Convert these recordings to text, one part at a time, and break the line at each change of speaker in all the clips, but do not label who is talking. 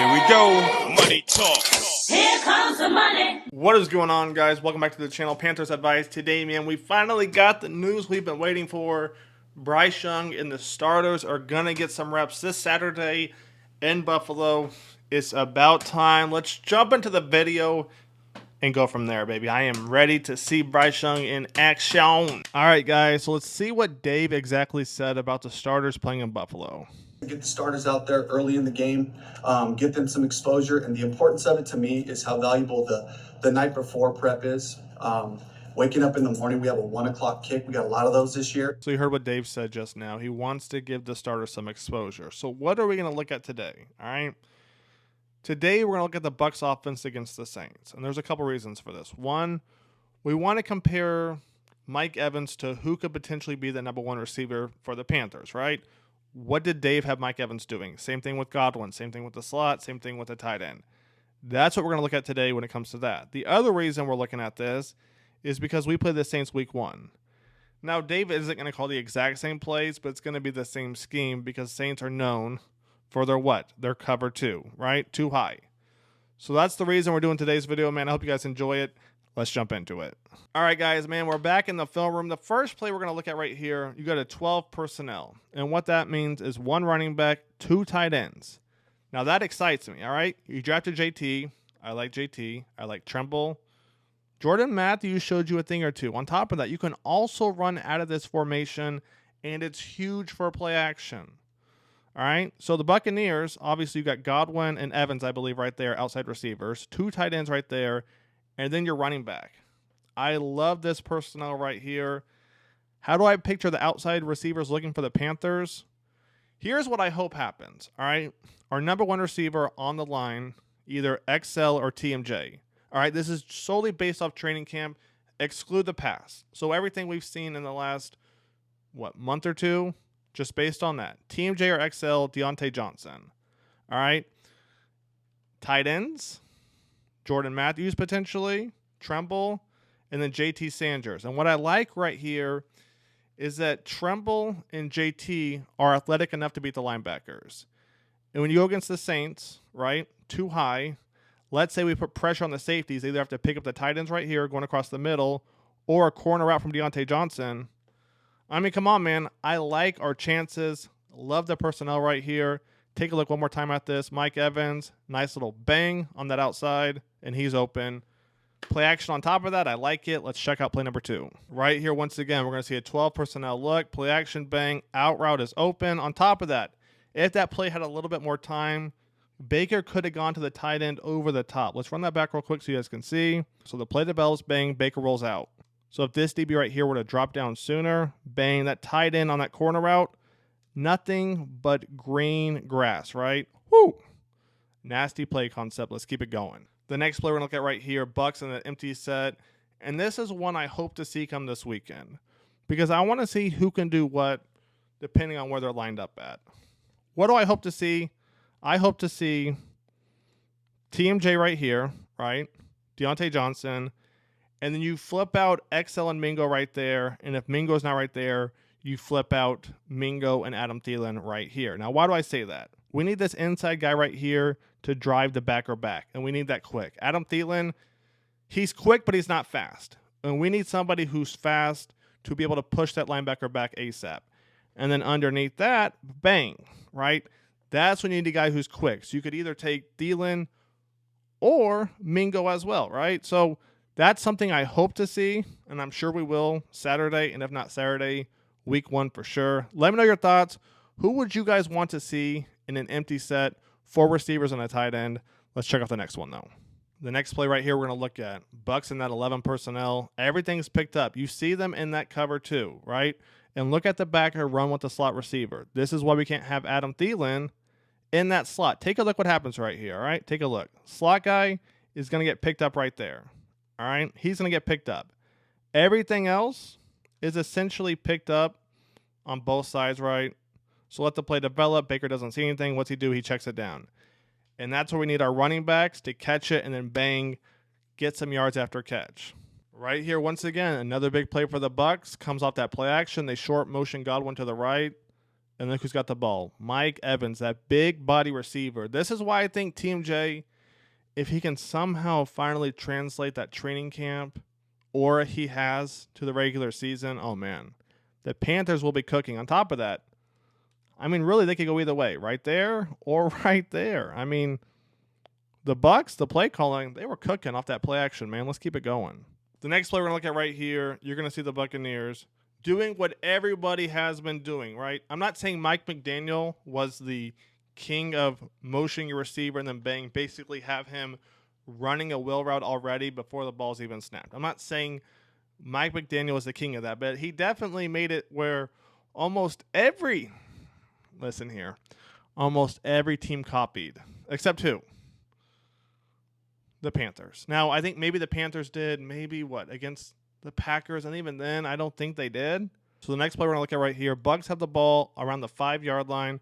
Here we go. Money talk.
Here comes the money.
What is going on, guys? Welcome back to the channel, Panthers Advice. Today, man, we finally got the news we've been waiting for. Bryce Young and the starters are going to get some reps this Saturday in Buffalo. It's about time. Let's jump into the video and go from there, baby. I am ready to see Bryce Young in action. All right, guys, so let's see what Dave exactly said about the starters playing in Buffalo.
Get the starters out there early in the game, get them some exposure, and the importance of it to me is how valuable the night before prep is. Waking up in the morning, we have a 1 o'clock kick. We got a lot of those this year.
So you heard what Dave said just now. He wants to give the starters some exposure. So what are we going to look at today? All right. Today we're going to look at the Bucs offense against the Saints. And there's a couple reasons for this. One, we want to compare Mike Evans to who could potentially be the number one receiver for the Panthers, right? What did Dave have Mike Evans doing? Same thing with Godwin, same thing with the slot, same thing with the tight end. That's what we're going to look at today when it comes to that. The other reason we're looking at this is because we played the Saints week 1. Now, Dave isn't going to call the exact same plays, but it's going to be the same scheme because Saints are known for their what? Their cover 2, right? Too high. So that's the reason we're doing today's video, man. I hope you guys enjoy it. Let's jump into it. All right, guys, man, we're back in the film room. The first play we're going to look at right here, you got a 12 personnel. And what that means is 1 running back, 2 tight ends. Now, that excites me, all right? You drafted JT. I like JT. I like Tremble. Jordan Matthews showed you a thing or two. On top of that, you can also run out of this formation, and it's huge for play action. All right, so the Buccaneers, obviously you got Godwin and Evans, I believe, right there, outside receivers. 2 tight ends right there, and then your running back. I love this personnel right here. How do I picture the outside receivers looking for the Panthers? Here's what I hope happens, all right? Our number 1 receiver on the line, either XL or TMJ. All right, this is solely based off training camp. Exclude the pass. So everything we've seen in the last, month or two, just based on that. TMJ or XL, Deontay Johnson. All right. Tight ends, Jordan Matthews potentially, Tremble, and then JT Sanders. And what I like right here is that Tremble and JT are athletic enough to beat the linebackers. And when you go against the Saints, right, too high, let's say we put pressure on the safeties. They either have to pick up the tight ends right here going across the middle or a corner route from Deontay Johnson. I mean, come on, man. I like our chances. Love the personnel right here. Take a look one more time at this. Mike Evans, nice little bang on that outside, and he's open. Play action on top of that. I like it. Let's check out play number 2. Right here, once again, we're going to see a 12 personnel look. Play action, bang. Out route is open. On top of that, if that play had a little bit more time, Baker could have gone to the tight end over the top. Let's run that back real quick so you guys can see. So the play develops, bang, Baker rolls out. So if this DB right here were to drop down sooner, bang, that tight end on that corner route, nothing but green grass, right? Woo! Nasty play concept. Let's keep it going. The next play we're going to look at right here, Bucs in the empty set. And this is one I hope to see come this weekend because I want to see who can do what depending on where they're lined up at. What do I hope to see? I hope to see TMJ right here, right? Deontay Johnson. And then you flip out XL and Mingo right there. And if Mingo's not right there, you flip out Mingo and Adam Thielen right here. Now, why do I say that? We need this inside guy right here to drive the backer back. And we need that quick. Adam Thielen, he's quick, but he's not fast. And we need somebody who's fast to be able to push that linebacker back ASAP. And then underneath that, bang, right? That's when you need a guy who's quick. So you could either take Thielen or Mingo as well, right? So that's something I hope to see, and I'm sure we will Saturday, and if not Saturday, week 1 for sure. Let me know your thoughts. Who would you guys want to see in an empty set, 4 receivers and a tight end? Let's check out the next one, though. The next play right here we're going to look at. Bucs in that 11 personnel. Everything's picked up. You see them in that cover too, right? And look at the backer run with the slot receiver. This is why we can't have Adam Thielen in that slot. Take a look what happens right here, all right? Take a look. Slot guy is going to get picked up right there. All right, he's going to get picked up. Everything else is essentially picked up on both sides, right? So let the play develop. Baker doesn't see anything. What's he do? He checks it down. And that's where we need our running backs to catch it and then bang, get some yards after catch. Right here, once again, another big play for the Bucs. Comes off that play action. They short motion Godwin to the right. And look who's got the ball. Mike Evans, that big body receiver. This is why I think Team J, if he can somehow finally translate that training camp, or he has, to the regular season, oh man, the Panthers will be cooking. On top of that, I mean, really, they could go either way, right there or right there. I mean, the Bucks, the play calling, they were cooking off that play action, man. Let's keep it going. The next play we're going to look at right here, you're going to see the Buccaneers doing what everybody has been doing, right? I'm not saying Mike McDaniel was the king of motioning your receiver and then bang, basically have him running a wheel route already before the ball's even snapped. I'm not saying Mike McDaniel was the king of that, but he definitely made it where almost every team copied, except who? The Panthers. Now, I think maybe the Panthers did, against the Packers, and even then, I don't think they did. So the next play we're going to look at right here, Bucks have the ball around the 5-yard line.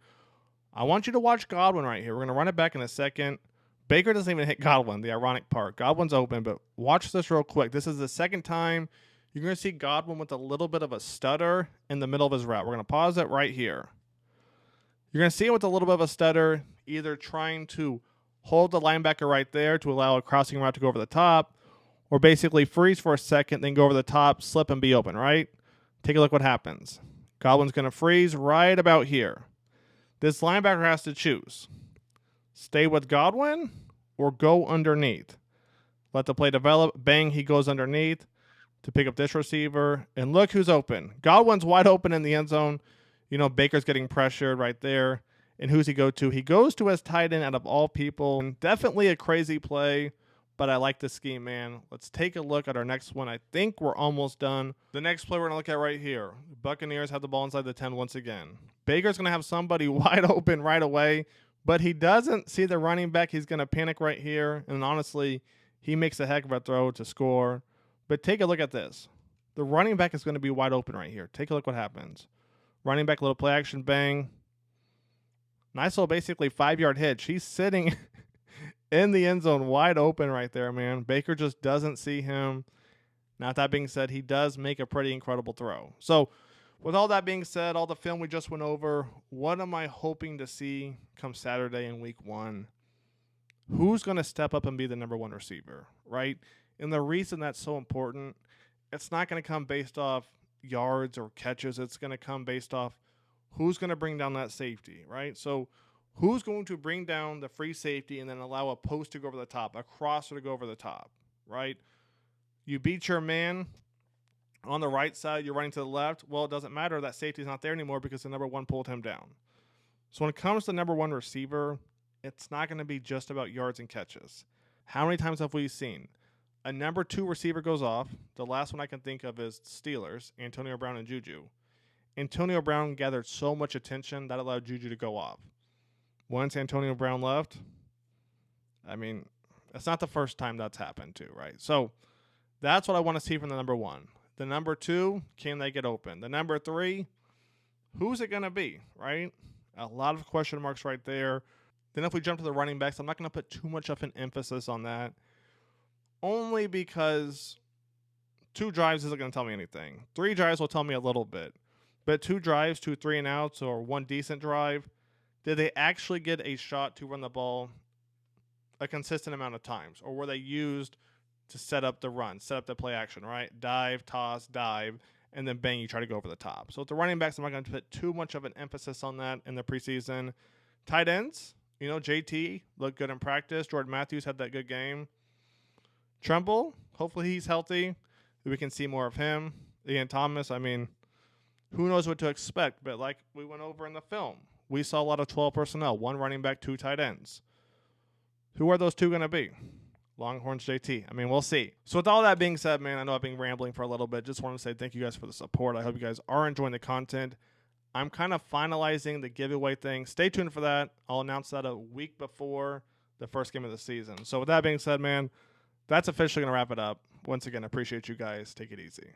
I want you to watch Godwin right here. We're going to run it back in a second. Baker doesn't even hit Godwin, the ironic part. Godwin's open, but watch this real quick. This is the second time you're going to see Godwin with a little bit of a stutter in the middle of his route. We're going to pause it right here. You're going to see him with a little bit of a stutter, either trying to hold the linebacker right there to allow a crossing route to go over the top, or basically freeze for a second, then go over the top, slip, and be open, right? Take a look what happens. Godwin's going to freeze right about here. This linebacker has to choose. Stay with Godwin or go underneath. Let the play develop. Bang, he goes underneath to pick up this receiver. And look who's open. Godwin's wide open in the end zone. You know, Baker's getting pressured right there. And who's he go to? He goes to his tight end out of all people. And definitely a crazy play, but I like the scheme, man. Let's take a look at our next one. I think we're almost done. The next play we're going to look at right here. Buccaneers have the ball inside the 10 once again. Baker's going to have somebody wide open right away, but he doesn't see the running back. He's going to panic right here. And honestly, he makes a heck of a throw to score. But take a look at this. The running back is going to be wide open right here. Take a look what happens. Running back, little play action, bang. Nice little basically 5-yard hitch. He's sitting in the end zone wide open right there, man. Baker just doesn't see him. Now, that being said, he does make a pretty incredible throw. So, with all that being said, all the film we just went over, what am I hoping to see come Saturday in week 1? Who's going to step up and be the number 1 receiver, right? And the reason that's so important, it's not going to come based off yards or catches. It's going to come based off who's going to bring down that safety, right? So, who's going to bring down the free safety and then allow a post to go over the top, a crosser to go over the top, right? You beat your man on the right side, you're running to the left. Well, it doesn't matter. That safety's not there anymore because the number 1 pulled him down. So when it comes to number 1 receiver, it's not going to be just about yards and catches. How many times have we seen a number 2 receiver goes off? The last one I can think of is Steelers, Antonio Brown and Juju. Antonio Brown gathered so much attention that allowed Juju to go off. Once Antonio Brown left, I mean, it's not the first time that's happened too, right? So that's what I want to see from the number 1. The number 2, can they get open? The number 3, who's it going to be, right? A lot of question marks right there. Then if we jump to the running backs, I'm not going to put too much of an emphasis on that, only because 2 drives isn't going to tell me anything. 3 drives will tell me a little bit. But 2 drives, 2 3 and outs, or 1 decent drive, did they actually get a shot to run the ball a consistent amount of times? Or were they used to set up the run, set up the play action, right? Dive, toss, dive, and then bang, you try to go over the top. So with the running backs, I'm not going to put too much of an emphasis on that in the preseason. Tight ends, you know, JT looked good in practice. Jordan Matthews had that good game. Tremble, hopefully he's healthy. We can see more of him. Ian Thomas, I mean, who knows what to expect? But like we went over in the film, we saw a lot of 12 personnel, 1 running back, 2 tight ends. Who are those 2 going to be? Longhorns, JT. I mean, we'll see. So with all that being said, man, I know I've been rambling for a little bit. Just want to say thank you guys for the support. I hope you guys are enjoying the content. I'm kind of finalizing the giveaway thing. Stay tuned for that. I'll announce that a week before the first game of the season. So with that being said, man, that's officially going to wrap it up. Once again, appreciate you guys. Take it easy.